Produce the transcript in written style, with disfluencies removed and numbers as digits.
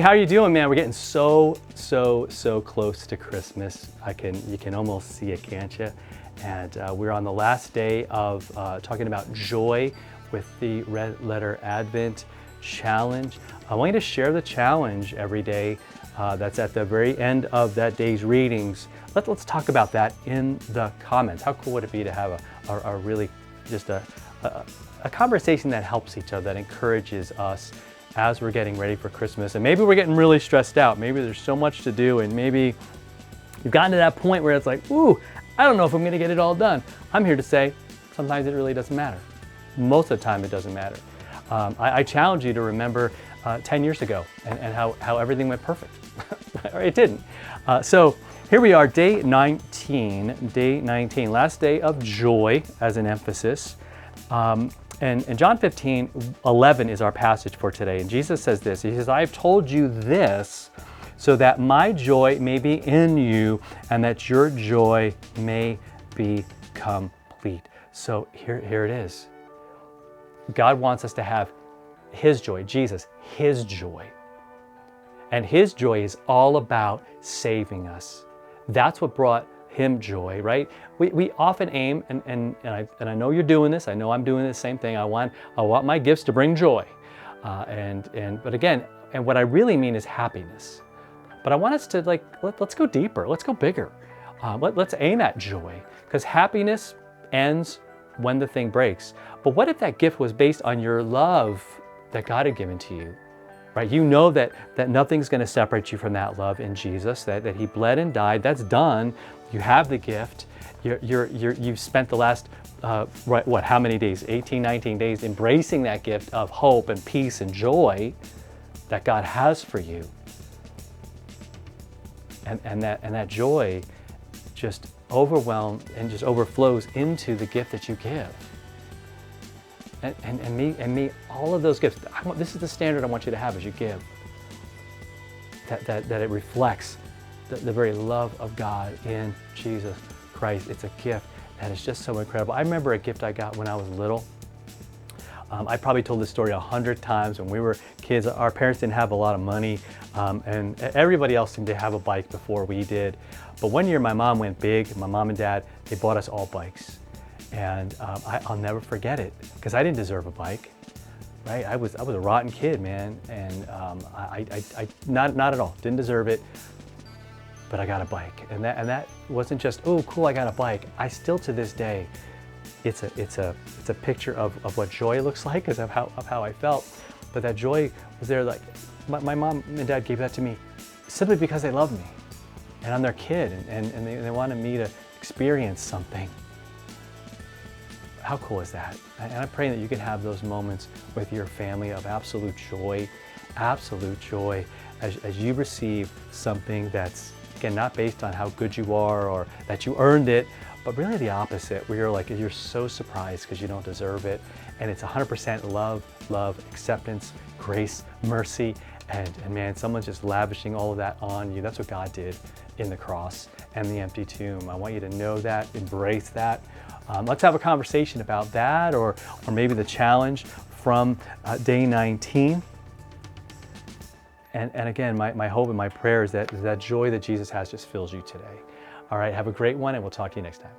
how are you doing, man? We're getting so close to Christmas. You can almost see it, can't you? And we're on the last day of talking about joy with the Red Letter Advent Challenge. I want you to share the challenge every day. That's at the very end of that day's readings. Let's talk about that in the comments. How cool would it be to have a really just a conversation that helps each other, that encourages us as we're getting ready for Christmas. And maybe we're getting really stressed out. Maybe there's so much to do, and maybe you've gotten to that point where it's like, ooh, I don't know if I'm gonna get it all done. I'm here to say, sometimes it really doesn't matter. Most of the time it doesn't matter. I challenge you to remember 10 years ago and how everything went perfect. It didn't. So here we are, day 19, last day of joy as an emphasis. And John 15:11 is our passage for today. And Jesus says this, he says, I have told you this so that my joy may be in you and that your joy may be complete. So here it is. God wants us to have his joy, Jesus, his joy. And his joy is all about saving us. That's what brought him joy, right? We often aim, and I know you're doing this. I know I'm doing the same thing. I want my gifts to bring joy, but again, and what I really mean is happiness. But I want us to let's go deeper. Let's go bigger. Let's aim at joy, because happiness ends when the thing breaks. But what if that gift was based on your love that God had given to you? Right? You know that nothing's going to separate you from that love in Jesus, that he bled and died. That's done. You have the gift. You've spent the last, how many days? 18, 19 days embracing that gift of hope and peace and joy that God has for you. And that joy just overwhelms and just overflows into the gift that you give. And me, all of those gifts. This is the standard I want you to have as you give. That it reflects the very love of God in Jesus Christ. It's a gift that is just so incredible. I remember a gift I got when I was little. I probably told this story 100 times. When we were kids, our parents didn't have a lot of money, and everybody else seemed to have a bike before we did. But one year my mom went big. My mom and dad, they bought us all bikes. And I'll never forget it, because I didn't deserve a bike, right? I was a rotten kid, man, and I not at all, didn't deserve it, but I got a bike, and that wasn't just, oh cool, I got a bike. I still to this day, it's a picture of what joy looks like, because of how I felt, but that joy was there. Like my mom and dad gave that to me simply because they loved me, and I'm their kid, and they wanted me to experience something. How cool is that? And I'm praying that you can have those moments with your family of absolute joy as you receive something that's, again, not based on how good you are or that you earned it, but really the opposite, where you're so surprised because you don't deserve it. And it's 100% love, acceptance, grace, mercy, and man, someone's just lavishing all of that on you. That's what God did in the cross and the empty tomb. I want you to know that, embrace that. Let's have a conversation about that, or maybe the challenge from day 19. And again, my hope and my prayer is that joy that Jesus has just fills you today. All right, have a great one, and we'll talk to you next time.